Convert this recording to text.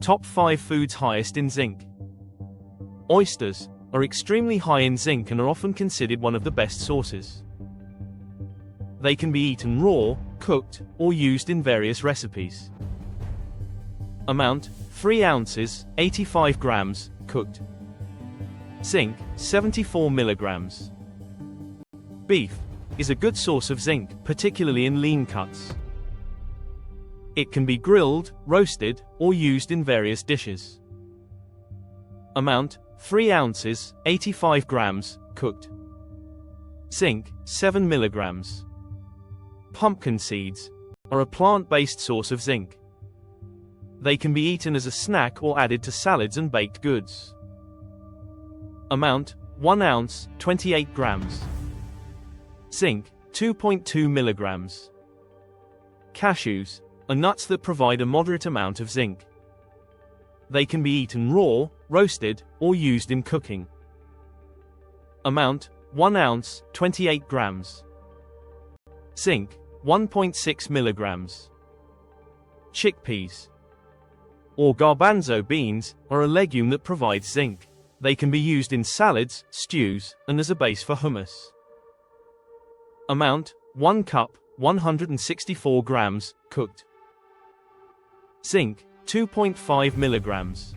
Top 5 foods highest in zinc. Oysters are extremely high in zinc and are often considered one of the best sources. They can be eaten raw, cooked, or used in various recipes. Amount: 3 ounces, 85 grams, cooked. Zinc: 74 milligrams. Beef is a good source of zinc, particularly in lean cuts. It can be grilled, roasted, or used in various dishes. Amount: 3 ounces, 85 grams, cooked. Zinc: 7 milligrams. Pumpkin seeds are a plant-based source of zinc. They can be eaten as a snack or added to salads and baked goods. Amount: 1 ounce, 28 grams. Zinc: 2.2 milligrams. Cashews are nuts that provide a moderate amount of zinc. They can be eaten raw, roasted, or used in cooking. Amount: 1 ounce, 28 grams. Zinc: 1.6 milligrams. Chickpeas or garbanzo beans are a legume that provides zinc. They can be used in salads, stews, and as a base for hummus. Amount: 1 cup, 164 grams, cooked. Zinc: 2.5 milligrams.